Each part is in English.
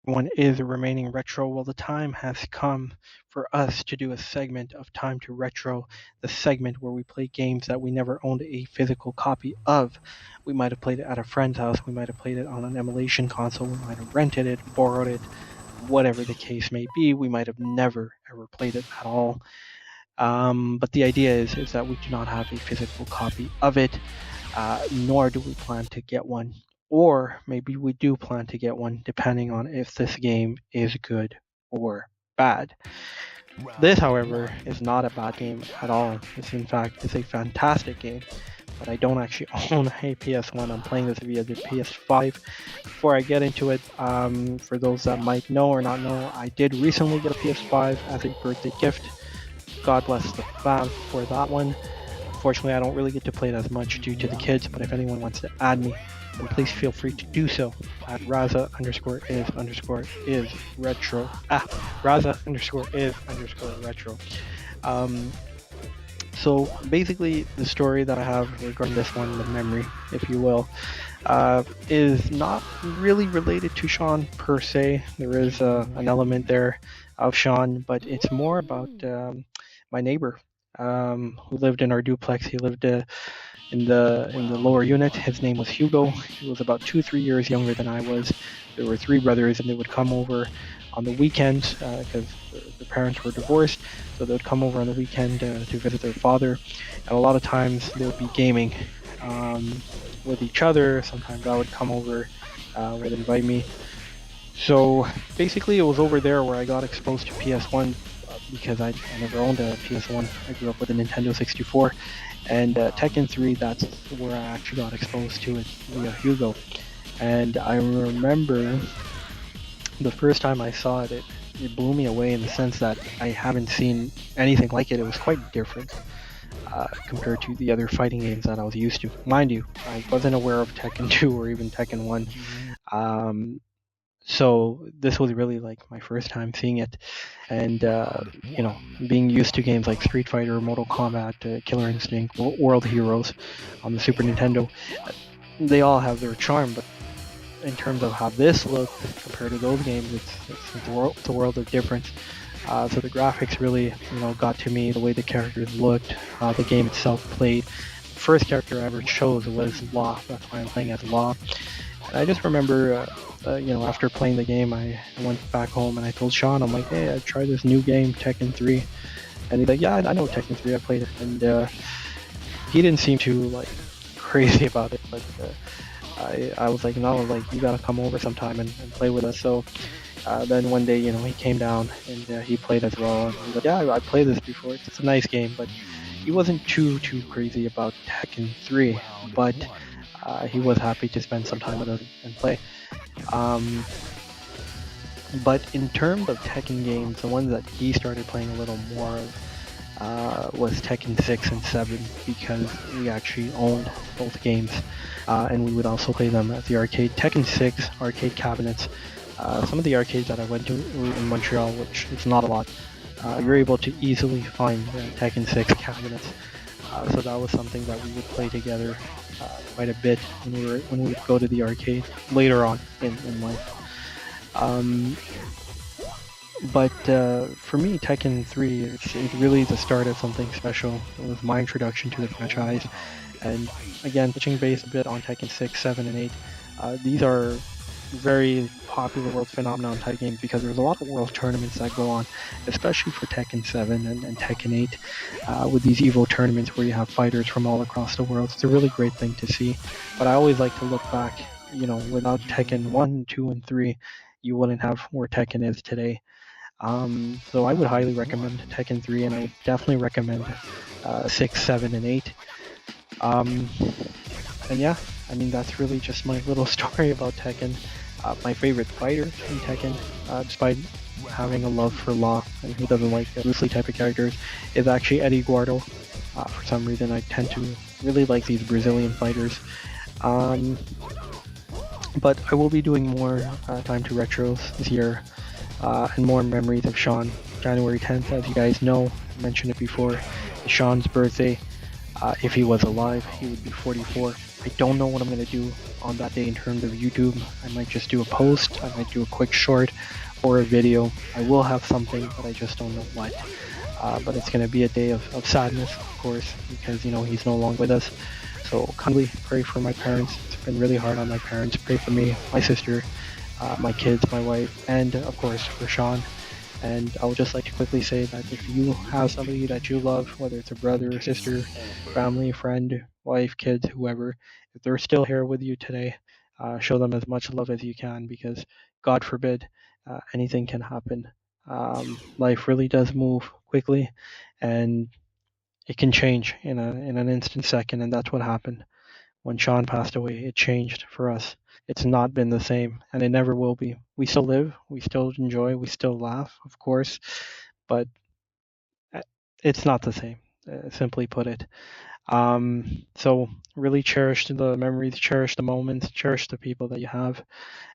One is remaining retro. Well, the time has come for us to do a segment of Time to Retro, the segment where we play games that we never owned a physical copy of. We might have played it at a friend's house, we might have played it on an emulation console, we might have rented it, borrowed it, whatever the case may be. We might have never ever played it at all. But the idea is that we do not have a physical copy of it, nor do we plan to get one. Or maybe we do plan to get one, depending on if this game is good or bad. This, however, is not a bad game at all. This, in fact, is a fantastic game. But I don't actually own a PS1. I'm playing this via the PS5. Before I get into it, for those that might know or not know, I did recently get a PS5 as a birthday gift. God bless the fam for that one. Unfortunately, I don't really get to play it as much due to the kids, but if anyone wants to add me, then please feel free to do so at Raza_is_retro. Raza_is_retro. Um, so basically, the story that I have regarding this one, the memory, if you will, is not really related to Sean per se. There is an element there of Sean, but it's more about my neighbor who lived in our duplex. He lived in the lower unit. His name was Hugo. He was about 2-3 years younger than I was. There were three brothers, and they would come over on the weekends because the parents were divorced. So they would come over on the weekend to visit their father, and a lot of times they would be gaming with each other. Sometimes I would come over, would invite me. So basically, it was over there where I got exposed to PS1 because I never owned a PS1. I grew up with a Nintendo 64, and Tekken 3. That's where I actually got exposed to it via Hugo. And I remember the first time I saw it, it blew me away in the sense that I haven't seen anything like it. It was quite different compared to the other fighting games that I was used to. Mind you, I wasn't aware of Tekken 2 or even Tekken 1. Um, so this was really like my first time seeing it, and being used to games like Street Fighter, Mortal Kombat, Killer Instinct, World Heroes on the Super Nintendo. They all have their charm, but in terms of how this looked compared to those games, it's a world of difference. So the graphics really, got to me. The way the characters looked, how the game itself played. The first character I ever chose was Law. That's why I'm playing as Law. And I just remember, after playing the game, I went back home and I told Sean, I'm like, hey, I tried this new game, Tekken 3. And he's like, yeah, I know Tekken 3, I played it. And he didn't seem too, like, crazy about it. But I was like, no, like, you gotta come over sometime and play with us. So then one day, he came down and he played as well. And he's like, yeah, I played this before. It's a nice game, but he wasn't too crazy about Tekken 3. But he was happy to spend some time with us and play. But in terms of Tekken games, the ones that he started playing a little more of was Tekken 6 and 7 because we actually owned both games, and we would also play them at the arcade. Tekken 6 arcade cabinets. Some of the arcades that I went to in Montreal, which is not a lot, you're able to easily find Tekken 6 cabinets. So that was something that we would play together quite a bit when we would go to the arcade later on in life. But for me, Tekken 3 it's really the start of something special. It was my introduction to the franchise, and again, touching base a bit on Tekken 6, 7, and 8. These are very popular world phenomenon type games because there's a lot of world tournaments that go on, especially for Tekken 7 and Tekken 8, with these Evo tournaments where you have fighters from all across the world. It's a really great thing to see. But I always like to look back, without Tekken 1, 2, and 3, you wouldn't have where Tekken is today. So I would highly recommend Tekken 3, and I would definitely recommend 6, 7, and 8. Um, and yeah, I mean, that's really just my little story about Tekken. My favorite fighter in Tekken, despite having a love for Law, and who doesn't like Bruce Lee type of characters, is actually Eddie Guardo. For some reason, I tend to really like these Brazilian fighters. But I will be doing more Time to Retros this year, and more memories of Sean. January 10th, as you guys know, I mentioned it before, is Sean's birthday. If he was alive, he would be 44. I don't know what I'm going to do on that day in terms of YouTube. I might just do a post, I might do a quick short or a video. I will have something, but I just don't know what. But it's going to be a day of sadness, of course, because, he's no longer with us. So kindly pray for my parents. It's been really hard on my parents. Pray for me, my sister, my kids, my wife, and of course for Sean. And I would just like to quickly say that if you have somebody that you love, whether it's a brother or sister, family, friend, wife, kids, whoever, if they're still here with you today, show them as much love as you can, because God forbid anything can happen. Life really does move quickly, and it can change in an instant second, and that's what happened when Sean passed away. It changed for us. It's not been the same, and it never will be. We still live, we still enjoy, we still laugh, of course, but uh, it's not the same. Simply put it. So really cherish the memories, cherish the moments, cherish the people that you have,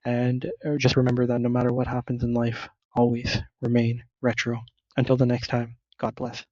and just remember that no matter what happens in life, always remain retro. Until the next time, God bless.